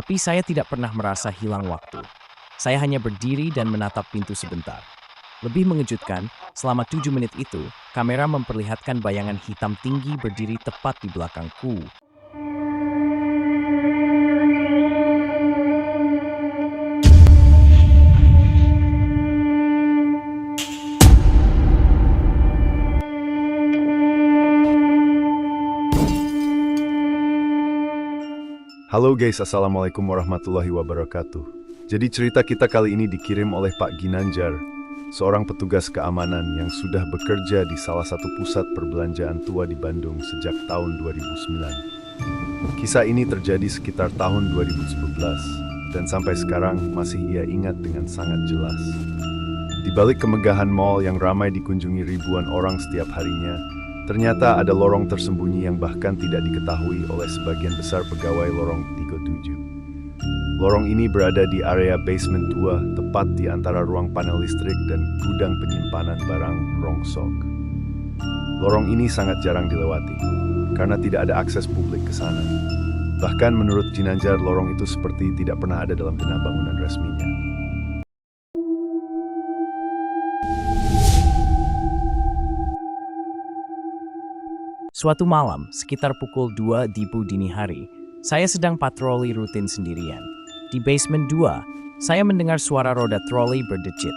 Tapi saya tidak pernah merasa hilang waktu. Saya hanya berdiri dan menatap pintu sebentar. Lebih mengejutkan, selama 7 menit itu, kamera memperlihatkan bayangan hitam tinggi berdiri tepat di belakangku. Halo guys, Assalamualaikum warahmatullahi wabarakatuh. Jadi cerita kita kali ini dikirim oleh Pak Ginanjar, seorang petugas keamanan yang sudah bekerja di salah satu pusat perbelanjaan tua di Bandung sejak tahun 2009. Kisah ini terjadi sekitar tahun 2011 dan sampai sekarang masih ia ingat dengan sangat jelas. Di balik kemegahan mall yang ramai dikunjungi ribuan orang setiap harinya, ternyata ada lorong tersembunyi yang bahkan tidak diketahui oleh sebagian besar pegawai lorong 37. Lorong ini berada di area basement 2, tepat di antara ruang panel listrik dan gudang penyimpanan barang rongsok. Lorong ini sangat jarang dilewati, karena tidak ada akses publik ke sana. Bahkan menurut Ginanjar, lorong itu seperti tidak pernah ada dalam bina bangunan resminya. Suatu malam, sekitar pukul 2 dibu dini hari, saya sedang patroli rutin sendirian. Di basement 2, saya mendengar suara roda troli berdecit.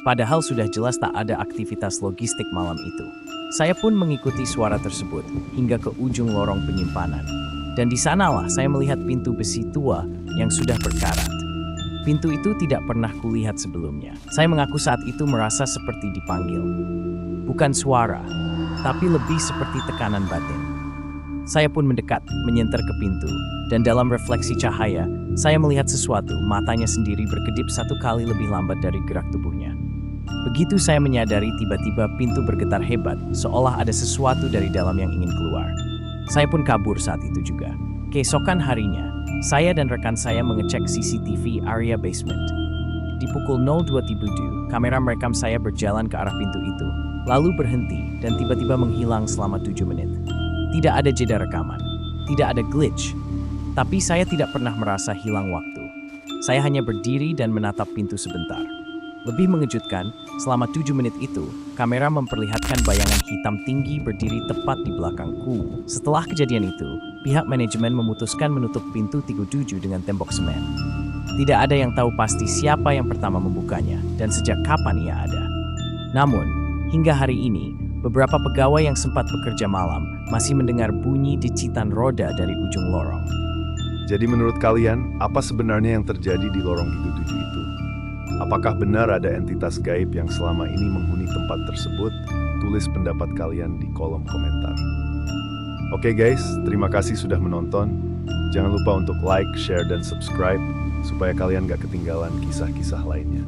Padahal sudah jelas tak ada aktivitas logistik malam itu. Saya pun mengikuti suara tersebut hingga ke ujung lorong penyimpanan. Dan di sanalah saya melihat pintu besi tua yang sudah berkarat. Pintu itu tidak pernah kulihat sebelumnya. Saya mengaku saat itu merasa seperti dipanggil. Bukan suara, tapi lebih seperti tekanan batin. Saya pun mendekat, menyenter ke pintu, dan dalam refleksi cahaya, saya melihat sesuatu, matanya sendiri berkedip satu kali lebih lambat dari gerak tubuhnya. Begitu saya menyadari, tiba-tiba pintu bergetar hebat, seolah ada sesuatu dari dalam yang ingin keluar. Saya pun kabur saat itu juga. Keesokan harinya, saya dan rekan saya mengecek CCTV area basement. Di pukul 02.07, kamera merekam saya berjalan ke arah pintu itu, lalu berhenti dan tiba-tiba menghilang selama 7 menit. Tidak ada jeda rekaman, tidak ada glitch, tapi saya tidak pernah merasa hilang waktu. Saya hanya berdiri dan menatap pintu sebentar. Lebih mengejutkan, selama 7 menit itu, kamera memperlihatkan bayangan hitam tinggi berdiri tepat di belakangku. Setelah kejadian itu, pihak manajemen memutuskan menutup pintu 37 dengan tembok semen. Tidak ada yang tahu pasti siapa yang pertama membukanya dan sejak kapan ia ada. Namun, hingga hari ini, beberapa pegawai yang sempat bekerja malam masih mendengar bunyi decitan roda dari ujung lorong. Jadi menurut kalian, apa sebenarnya yang terjadi di lorong 37 itu? Apakah benar ada entitas gaib yang selama ini menghuni tempat tersebut? Tulis pendapat kalian di kolom komentar. Oke guys, terima kasih sudah menonton. Jangan lupa untuk like, share, dan subscribe supaya kalian gak ketinggalan kisah-kisah lainnya.